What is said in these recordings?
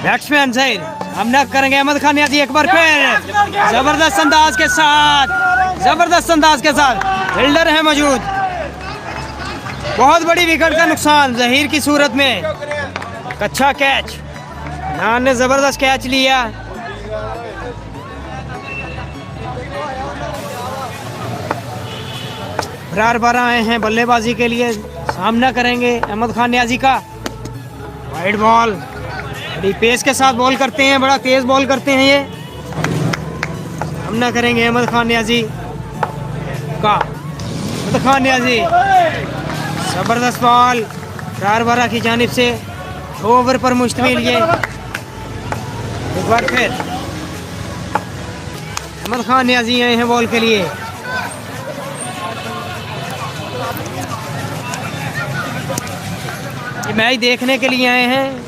Batsman Zaheer हमला करेंगे अहमद खान नियाजी एक बार फिर जबरदस्त अंदाज के साथ फील्डर है मौजूद। बहुत बड़ी विकेट का नुकसान जहीर की सूरत में। अच्छा कैच, नान ने जबरदस्त कैच लिया। बरार बारह आए हैं बल्लेबाजी के लिए, सामना करेंगे अहमद खान नियाजी का। वाइड बॉल, बड़ी पेस के साथ बॉल करते हैं, बड़ा तेज बॉल करते हैं ये। सामना करेंगे अहमद खान नियाजी का। अहमद खान नियाजी जबरदस्त बॉल बरार बारह की जानिब से, 2 ओवर पर मुश्तमिल ये। एक बार फिर अहमद खान नियाजी आए हैं बॉल के लिए। मैच देखने के लिए आए हैं,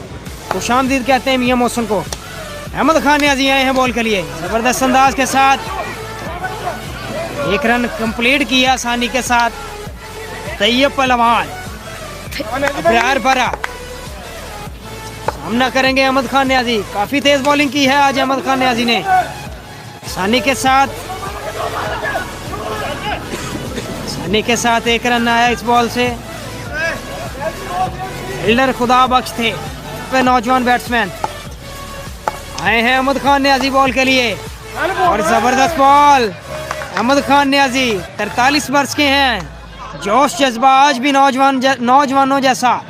खुशामदीद कहते हैं मियां मौसम को। अहमद खान नियाजी आए हैं बॉल के लिए, जबरदस्त अंदाज के साथ 1 रन कंप्लीट किया आसानी के साथ। तैयब पहलवान बरार बारह सामना करेंगे अहमद खान नियाजी। काफी तेज बॉलिंग की है आज अहमद खान नियाजी ने, आसानी के साथ 1 रन आया इस बॉल से। फील्डर खुदा बख्श थे वे नौजवान बैट्समैन आए हैं अहमद खान नियाजी बॉल के लिए। और जबरदस्त बॉल अहमद खान नियाजी 43 वर्ष के हैं, जोश जज्बा आज भी नौजवानों जैसा।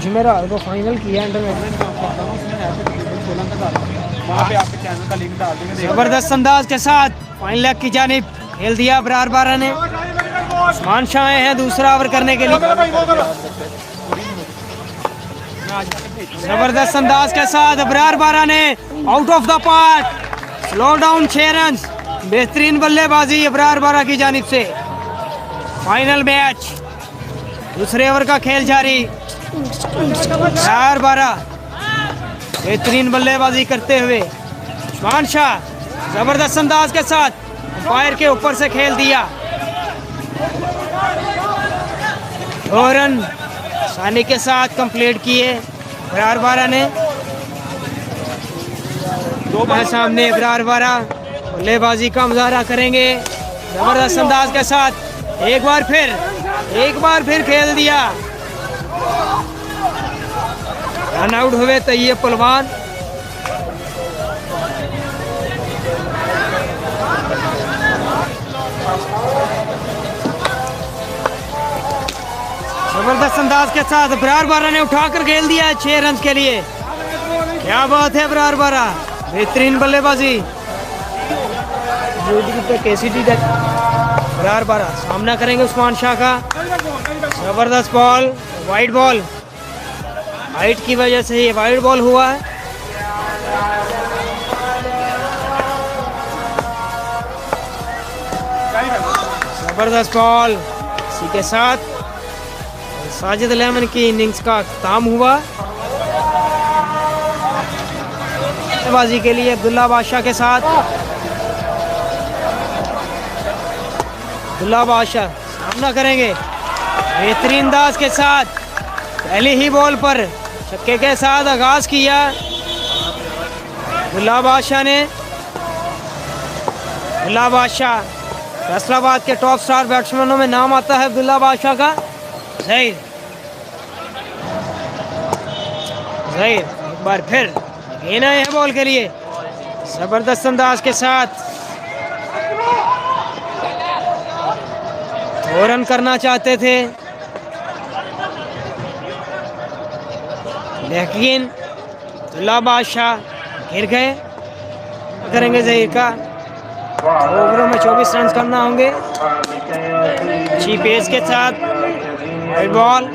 जुमेरात को फाइनल किया जबरदस्त अंदाज के साथ फाइनल लेग की जानिब खेल दिया बरार बारह ने। उस्मान शाह आए हैं दूसरा ओवर करने के लिए। जबरदस्त अंदाज के साथ बरार बारह ने out of the park, slow down 6 run. बेहतरीन बल्लेबाजी बरार बारह की जानिब से। फाइनल मैच, दूसरे ओवर का खेल जारी। बरार बारह बेहतरीन बल्लेबाजी करते हुए उस्मान शाह जबरदस्त अंदाज के साथ अंपायर के ऊपर से खेल दिया। 2 रन आसानी के साथ कंप्लीट किए बरार बारह ने। सामने बरार बारह बल्लेबाजी का मुजाहरा करेंगे जबरदस्त अंदाज के साथ। एक बार फिर खेल दिया। रन आउट हुए तैयब पहलवान। जबरदस्त अंदाज के साथ बरार बारह ने उठाकर खेल दिया 6 रन के लिए। क्या बात है बरार बारह, बेहतरीन बल्लेबाजी। बरार बारह सामना करेंगे उस्मान शाह का। जबरदस्त बॉल, वाइड बॉल, हाइट की वजह से ये वाइड बॉल हुआ है। जबरदस्त बॉल, इसी के साथ साजिद लेमन की इनिंग्स का अख्ताम हुआ। बाजी के लिए अब्दुल्ला बादशाह के साथ। अब्दुल्ला बादशाह सामना करेंगे बेहतरीन अंदाज के साथ। पहली ही बॉल पर छक्के के साथ आगाज किया अब्दुल्ला बादशाह ने। अब्दुल्ला बादशाह फैसलाबाद के टॉप स्टार बैट्समैनों में नाम आता है अब्दुल्ला बादशाह का। जहीर एक बार फिर गेंद आए हैं बॉल के लिए, जबरदस्त अंदाज के साथ 2 रन करना चाहते थे लेकिन अब्दुल्ला बादशाह गिर गए। करेंगे जहीर का, 2 ओवरों में 24 रन करना होंगे। अच्छी पेस के साथ वाइड बॉल।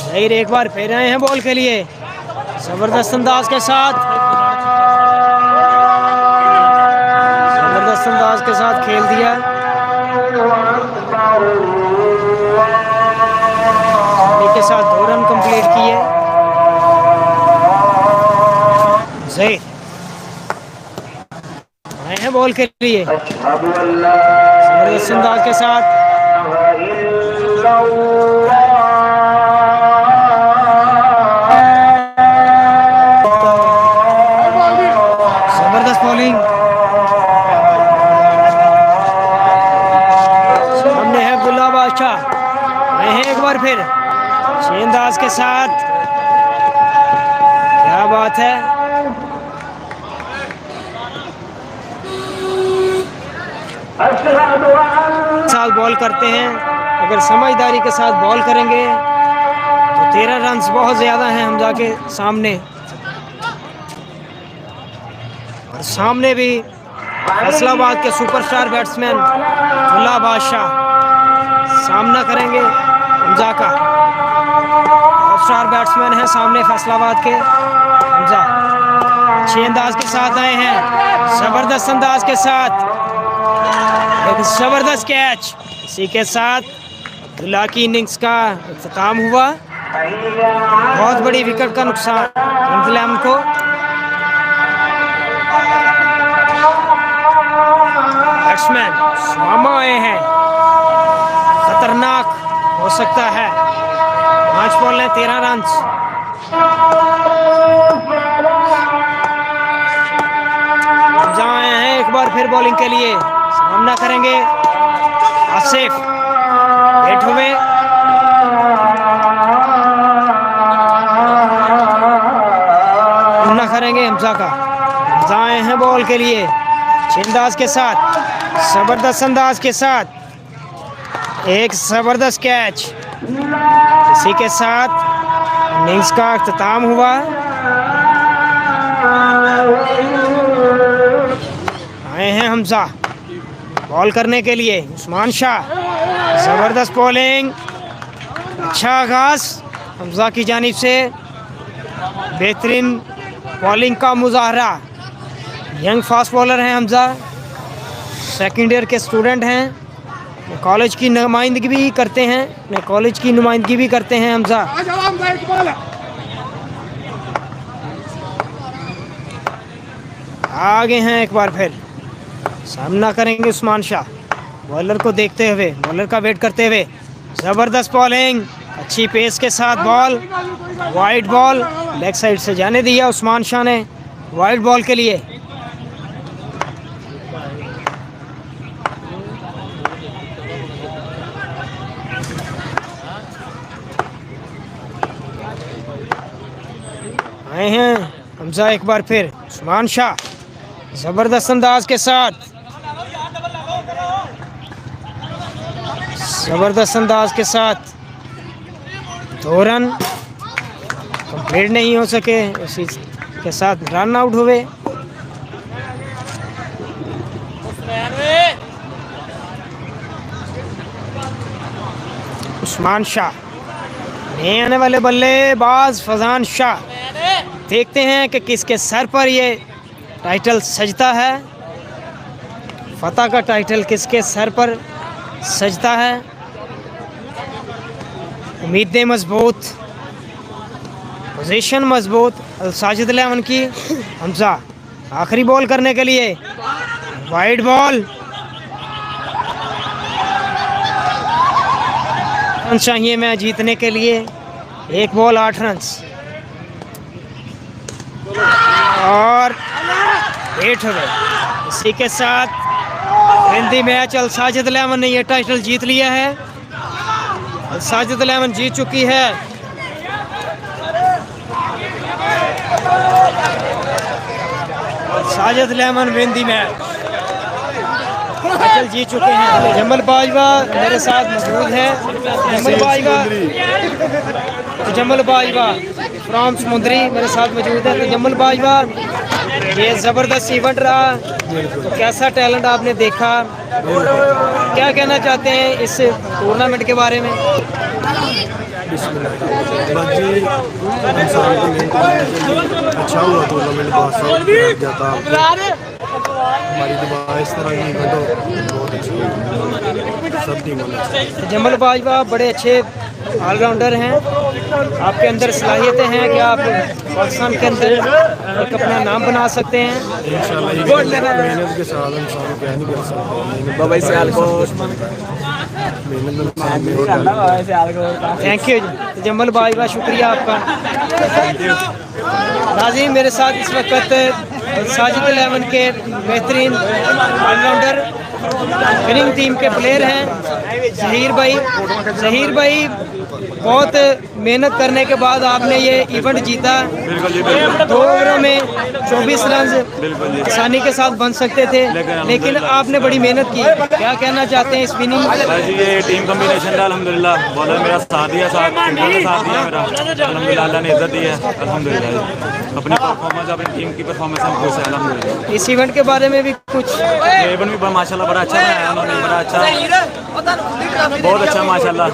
जहीर एक बार फिर आए हैं बॉल के लिए, जबरदस्त अंदाज के साथ खेल दिया। के साथ 2 रन कंप्लीट किए। जहीर आए हैं बॉल के लिए, जबरदस्त जबरदस्त अंदाज के साथ। जबरदस्त बॉलिंग। सामने है अब्दुल्ला बादशाह, आए हैं एक बार फिर अच्छे अंदाज के साथ। क्या बात है, साथ बॉल करते हैं। अगर समझदारी के साथ बॉल करेंगे तो 13 रन बहुत ज़्यादा हैं हमजा के सामने। और सामने भी फैसलाबाद के सुपरस्टार बैट्समैन अब्दुल्ला बादशाह सामना करेंगे हमजा का। स्टार बैट्समैन है सामने फैसलाबाद के हमजा। अच्छे अंदाज के साथ आए हैं, जबरदस्त अंदाज के साथ। एक जबरदस्त कैच, इसी के साथ अब्दुल्ला की इनिंग्स का इख्तिताम हुआ। बहुत बड़ी विकेट का नुकसान किंग्स को। बैट्समैन सुमामा आए हैं, खतरनाक हो सकता है। 5 बॉल है 13 रन। आए हैं एक बार फिर बॉलिंग के लिए, सामना करेंगे आसिफ। हिट हुए, सामना करेंगे हमजा का। हमजा आए हैं बॉल के लिए अंदाज के साथ, जबरदस्त अंदाज के साथ। एक जबरदस्त कैच, इसी के साथ इनिंग्स का इख्तिताम हुआ। आए हैं हमजा बॉल करने के लिए, उस्मान शाह। जबरदस्त बॉलिंग, अच्छा आगाज हमजा की जानिब से। बेहतरीन बॉलिंग का मुजाहरा। यंग फास्ट बॉलर हैं हमजा, सेकंड ईयर के स्टूडेंट हैं। कॉलेज की नुमाइंदगी भी करते हैं, कॉलेज की नुमाइंदगी भी करते हैं हमजा। आगे हैं एक बार फिर, सामना करेंगे उस्मान शाह। बॉलर को देखते हुए, बॉलर का वेट करते हुए। जबरदस्त बॉलिंग, अच्छी पेस के साथ ball, wide ball leg side से जाने दिया उस्मान शाह ने वाइड बॉल के लिए। आए हैं हमजा एक बार फिर, उस्मान शाह जबरदस्त अंदाज के साथ, जबरदस्त अंदाज के साथ। 2 रन कंप्लीट नहीं हो सके, इसी के साथ रन आउट हुए। उस्मान शाह, नए आने वाले बल्लेबाज फजान शाह। देखते हैं कि किसके सर पर ये टाइटल सजता है, फतह का टाइटल किसके सर पर सजता है। उम्मीदें मजबूत, पोजीशन मजबूत साजिद 11 की। हमजा आखिरी बॉल करने के लिए, वाइड बॉल चाहिए मैं जीतने के लिए। 1 बॉल 8 रन और 8 हो गए। इसी के साथ हिंदी मैच अल साजिद 11 ने यह टाइटल जीत लिया है। अल साजिद 11 जीत चुकी है। साजिद 11 हिंदी मैच टाइटल जीत चुके हैं। जमल बाजवा मेरे साथ मौजूद है। जमल बाजवा फ्रॉम समुद्री मेरे साथ मौजूद है। तो जमल बाजवा, ये ज़बरदस्त इवेंट रहा, तो कैसा टैलेंट आपने देखा, क्या कहना चाहते हैं इस टूर्नामेंट के बारे में? अच्छा हुआ टूर्नामेंट, बहुत जाता। हमारी दुआ इस तरह की इवेंट हो, बहुत अच्छी सब टीमों ने। जमल बाजवा बड़े अच्छे ऑलराउंडर हैं। आपके अंदर सलाहियतें हैं कि आप पाकिस्तान के अंदर एक अपना नाम बना सकते हैं? इंशाल्लाह ये मेहनत के साथ इंसान क्या नहीं कर सकता। बाबा से थैंक यू जम्मल भाई, बहुत शुक्रिया आपका। नाज़रीन, मेरे साथ इस वक्त साजिद 11 के बेहतरीन ऑलराउंडर विनिंग टीम के प्लेयर हैं ज़हीर भाई। ज़हीर भाई, बहुत मेहनत करने के बाद आपने ये इवेंट जीता। 2 ओवरों में 24 रन आसानी के साथ बन सकते थे, लेकिन आपने बड़ी मेहनत की। क्या कहना चाहते हैं इस विनिंग? जी ये टीम कॉम्बिनेशन है अल्हम्दुलिल्लाह। बॉलर मेरा साथ दिया, साथ दिया मेरा अल्हम्दुलिल्लाह, अल्लाह ने इज्जत दी है अल्हम्दुलिल्लाह। अपनी परफॉर्मेंस, अपनी टीम की परफॉर्मेंस हम खुश हैं अल्हम्दुलिल्लाह। इस इवेंट के बारे में भी कुछ? इवेंट भी माशाल्लाह बड़ा अच्छा है, उन्होंने बड़ा अच्छा, बहुत अच्छा माशाल्लाह।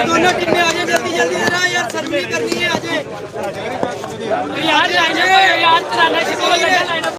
दोनों टीमें आ जाए जल्दी जल्दी, जरा यार सर्विस करनी है। आ जाए यार।